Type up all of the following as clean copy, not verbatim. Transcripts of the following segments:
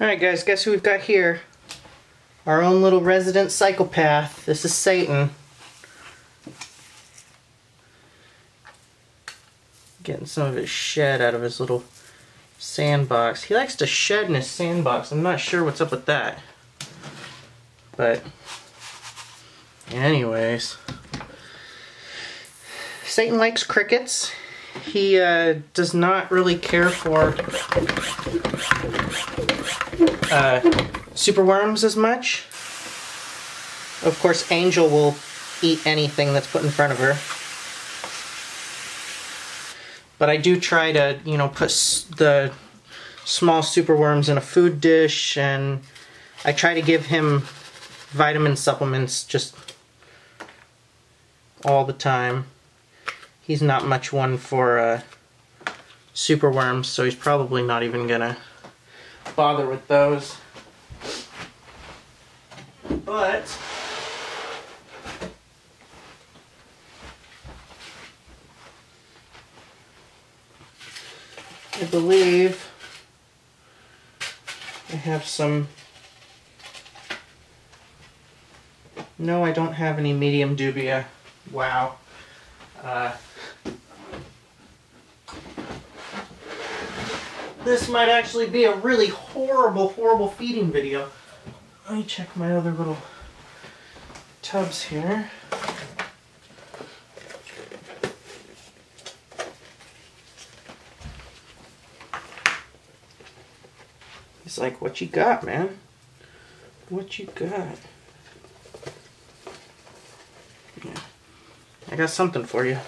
Alright guys, guess who we've got here? Our own little resident psychopath. This is Satan. Getting some of his shed out of his little sandbox. He likes to shed in his sandbox. I'm not sure what's up with that. But anyways, Satan likes crickets. He does not really care for superworms as much. Of course, Angel will eat anything that's put in front of her. But I do try to, you know, put the small superworms in a food dish, and I try to give him vitamin supplements just all the time. He's not much one for superworms, so he's probably not even gonna bother with those. But I believe I have some. No, I don't have any medium dubia. Wow. This might actually be a really horrible feeding video. Let me check my other little tubs here. He's like, what you got, man? What you got? Yeah, I got something for you.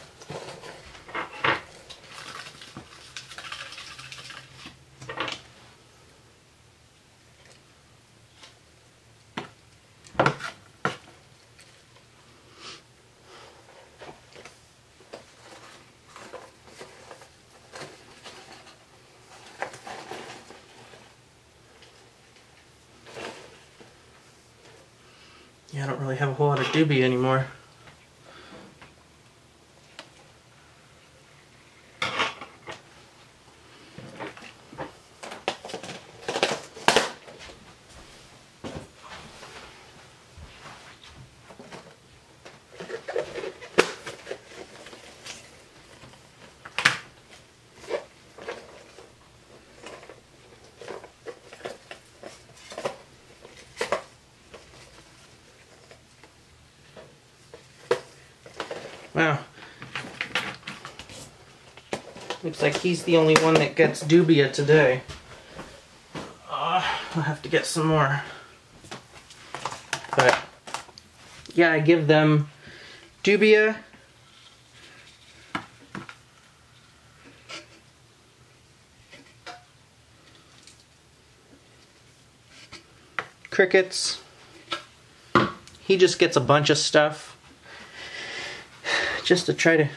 Yeah, I don't really have a whole lot of dubia anymore. Wow. Looks like he's the only one that gets dubia today. I'll have to get some more. But yeah, I give them dubia, crickets. He just gets a bunch of stuff just to try to...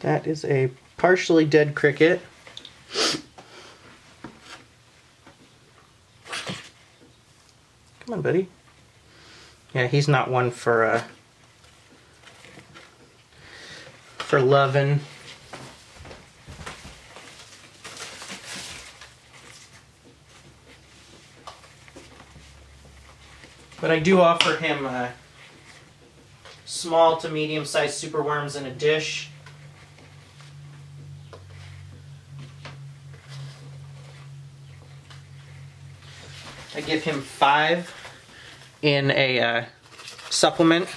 That is a partially dead cricket. Come on, buddy. Yeah, he's not one for loving. But I do offer him small to medium-sized superworms in a dish. I give him 5 in a supplement,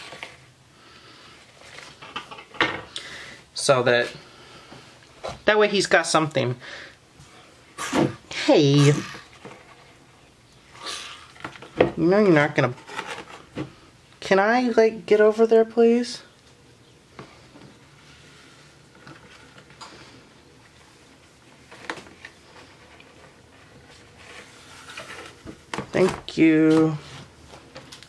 so that way he's got something. Hey, you know you're not gonna... Can I, like, get over there, please? Thank you.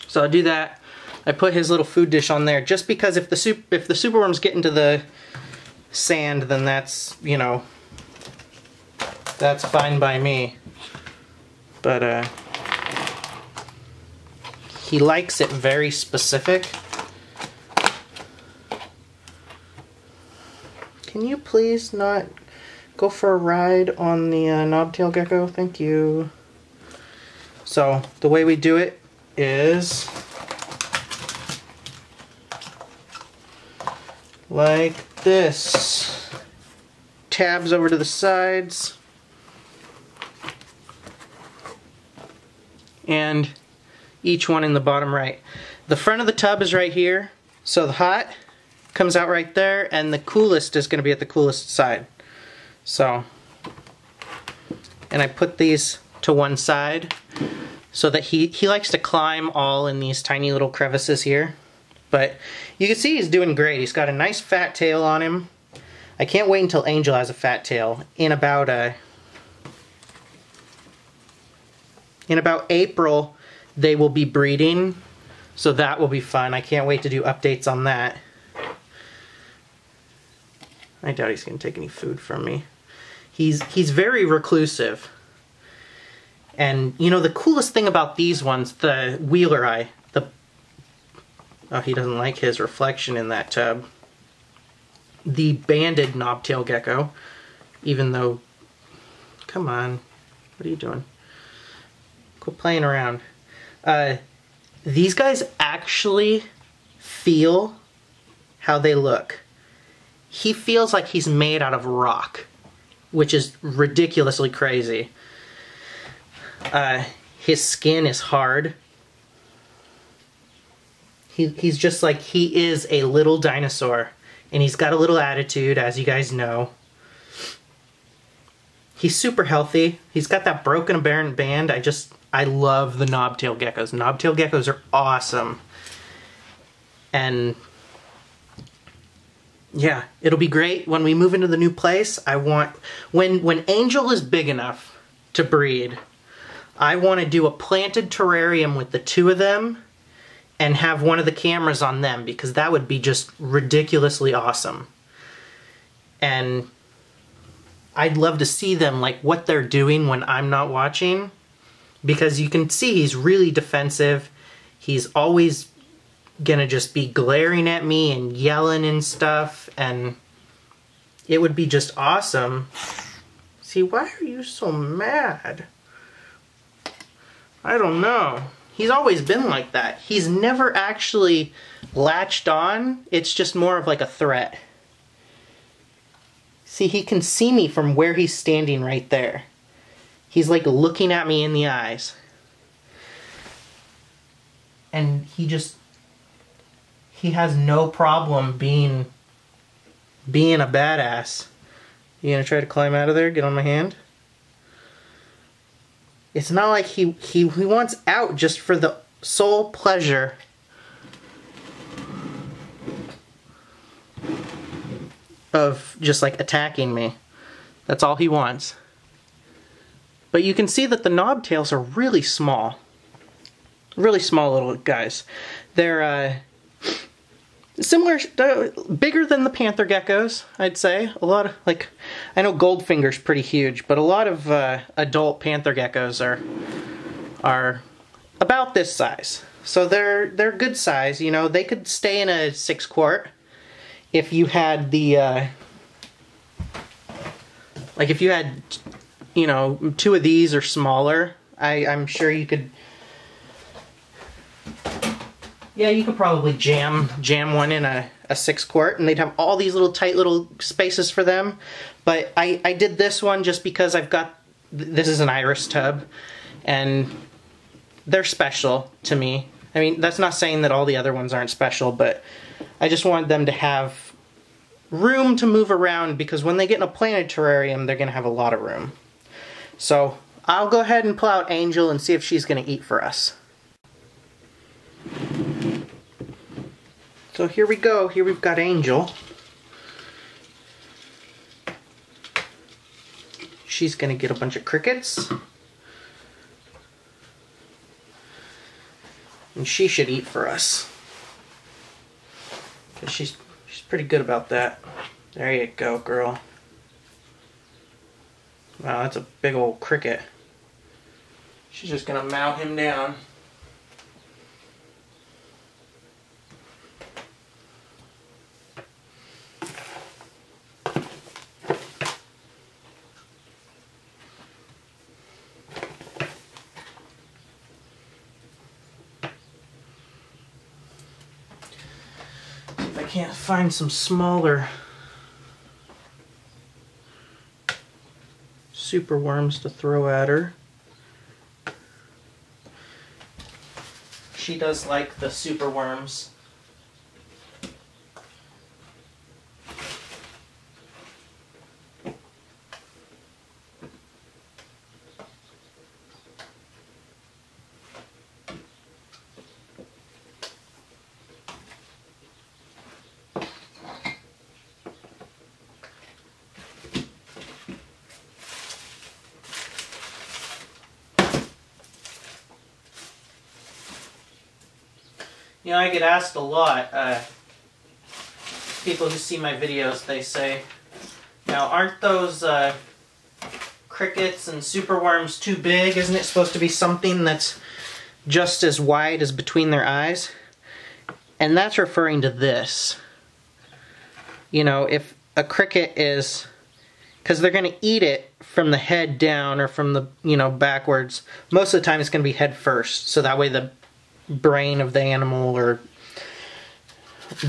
So I'll do that. I put his little food dish on there just because if the superworms get into the sand, then that's, you know, that's fine by me. But he likes it very specific. Can you please not go for a ride on the knobtail gecko? Thank you. So the way we do it is like this. Tabs over to the sides. And each one in the bottom right. The front of the tub is right here, so the hot comes out right there, and the coolest is going to be at the coolest side. So, and I put these to one side so that he likes to climb all in these tiny little crevices here. But you can see he's doing great. He's got a nice fat tail on him. I can't wait until Angel has a fat tail. In about April, they will be breeding, so that will be fun. I can't wait to do updates on that. I doubt he's going to take any food from me. He's very reclusive. And, you know, the coolest thing about these ones, the Wheeleri, oh, he doesn't like his reflection in that tub. The banded knobtail gecko, even though, come on, what are you doing? Quit playing around. These guys actually feel how they look. He feels like he's made out of rock, which is ridiculously crazy. His skin is hard. He's just like, he is a little dinosaur. And he's got a little attitude, as you guys know. He's super healthy. He's got that broken aberrant band. I love the knobtail geckos. Knobtail geckos are awesome. And yeah, it'll be great when we move into the new place. I want, when Angel is big enough to breed, I want to do a planted terrarium with the two of them and have one of the cameras on them, because that would be just ridiculously awesome. And I'd love to see them, like, what they're doing when I'm not watching, because you can see he's really defensive. He's always gonna just be glaring at me and yelling and stuff, and it would be just awesome. See, why are you so mad? I don't know. He's always been like that. He's never actually latched on. It's just more of like a threat. See, he can see me from where he's standing right there. He's like looking at me in the eyes. And he has no problem being a badass. You gonna try to climb out of there? Get on my hand? It's not like he wants out just for the sole pleasure of just like attacking me. That's all he wants. But you can see that the knobtails are really small. Really small little guys. They're similar, bigger than the panther geckos, I'd say. A lot of, like, I know Goldfinger's pretty huge, but a lot of adult panther geckos are about this size. So they're good size, you know. They could stay in a 6-quart if you had the, like if you had, you know, 2 of these or smaller. I'm sure you could. Yeah, you could probably jam one in a 6-quart, and they'd have all these little tight little spaces for them. But I did this one just because I've got, this is an iris tub, and they're special to me. I mean, that's not saying that all the other ones aren't special, but I just wanted them to have room to move around, because when they get in a planted terrarium, they're going to have a lot of room. So I'll go ahead and pull out Angel and see if she's going to eat for us. So here we go. Here we've got Angel. She's gonna get a bunch of crickets. And she should eat for us. Because she's pretty good about that. There you go, girl. Wow, that's a big old cricket. She's just gonna mow him down. can't find some smaller super worms to throw at her. She does like the super worms. You know, I get asked a lot, people who see my videos, they say, now aren't those crickets and superworms too big? Isn't it supposed to be something that's just as wide as between their eyes? And that's referring to this. You know, if a cricket is, because they're going to eat it from the head down or from the, you know, backwards. Most of the time it's going to be head first, so that way the brain of the animal or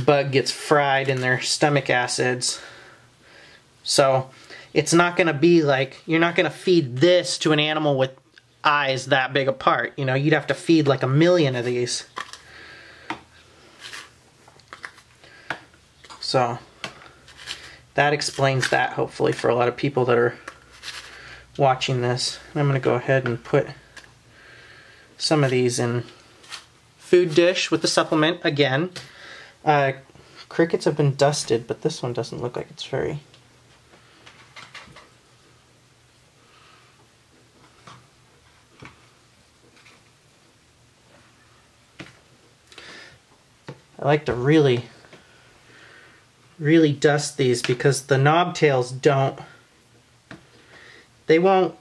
bug gets fried in their stomach acids. So it's not going to be like, you're not going to feed this to an animal with eyes that big apart. You know, you'd have to feed like 1,000,000 of these. So that explains that, hopefully, for a lot of people that are watching this. I'm going to go ahead and put some of these in food dish with the supplement again. Crickets have been dusted, but this one doesn't look like it's very... I like to really dust these because the knobtails don't... They won't...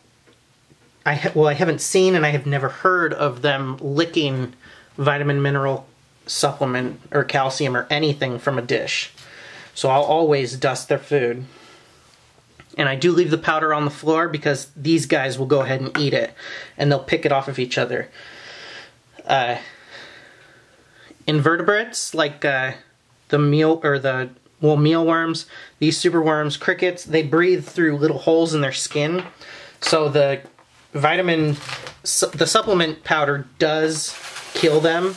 Well, I haven't seen and I have never heard of them licking vitamin mineral supplement or calcium or anything from a dish. So I'll always dust their food. And I do leave the powder on the floor because these guys will go ahead and eat it and they'll pick it off of each other. Invertebrates like the mealworms, these superworms, crickets, they breathe through little holes in their skin. So the supplement powder does kill them.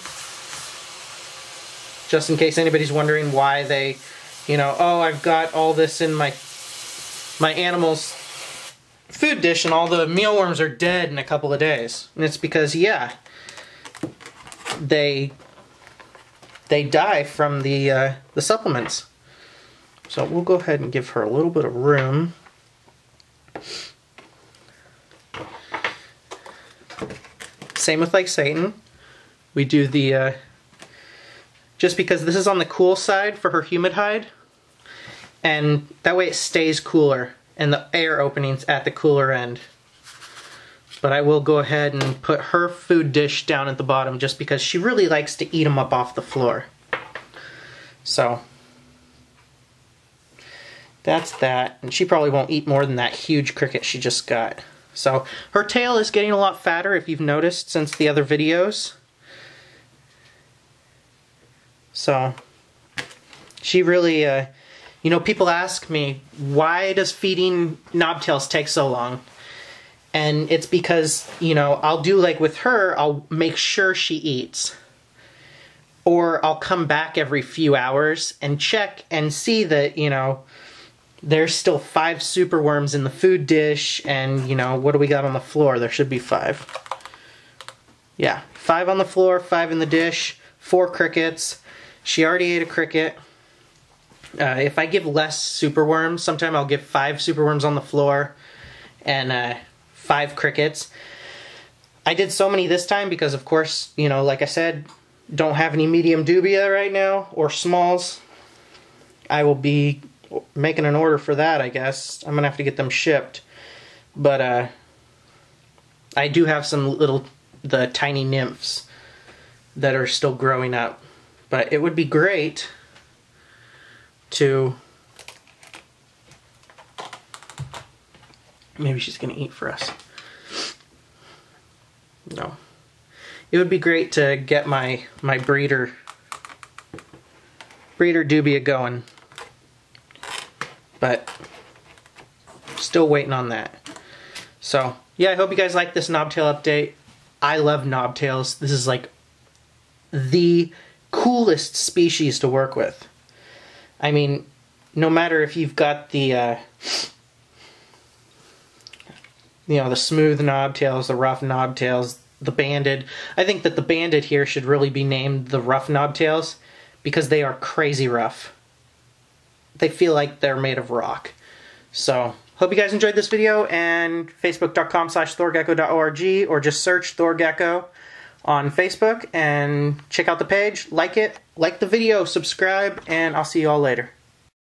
Just in case anybody's wondering why they, you know, oh, I've got all this in my animal's food dish and all the mealworms are dead in a couple of days. And it's because, yeah, they die from the supplements. So we'll go ahead and give her a little bit of room. Same with like Satan. We do the, just because this is on the cool side for her humid hide, and that way it stays cooler, and the air opening's at the cooler end. But I will go ahead and put her food dish down at the bottom just because she really likes to eat them up off the floor. So, that's that. And she probably won't eat more than that huge cricket she just got. So, her tail is getting a lot fatter, if you've noticed, since the other videos. So, she really, you know, people ask me, why does feeding knobtails take so long? And it's because, you know, I'll do like with her, I'll make sure she eats. Or I'll come back every few hours and check and see that, you know, there's still 5 superworms in the food dish, and, you know, what do we got on the floor? There should be 5. Yeah, 5 on the floor, 5 in the dish, 4 crickets. She already ate a cricket. If I give less superworms, sometimes I'll give 5 superworms on the floor and 5 crickets. I did so many this time because, of course, you know, like I said, don't have any medium dubia right now, or smalls. I will be making an order for that, I guess. I'm gonna have to get them shipped. But I do have some the tiny nymphs that are still growing up. But it would be great to... Maybe she's gonna eat for us. No. It would be great to get my breeder breeder dubia going. But still waiting on that. So, yeah, I hope you guys like this knobtail update. I love knobtails. This is like the coolest species to work with. I mean, no matter if you've got the the smooth knobtails, the rough knobtails, the banded. I think that the banded here should really be named the rough knobtails because they are crazy rough. They feel like they're made of rock. So, hope you guys enjoyed this video, and facebook.com/thorgecko.org, or just search Thorgecko on Facebook and check out the page, like it, like the video, subscribe, and I'll see you all later.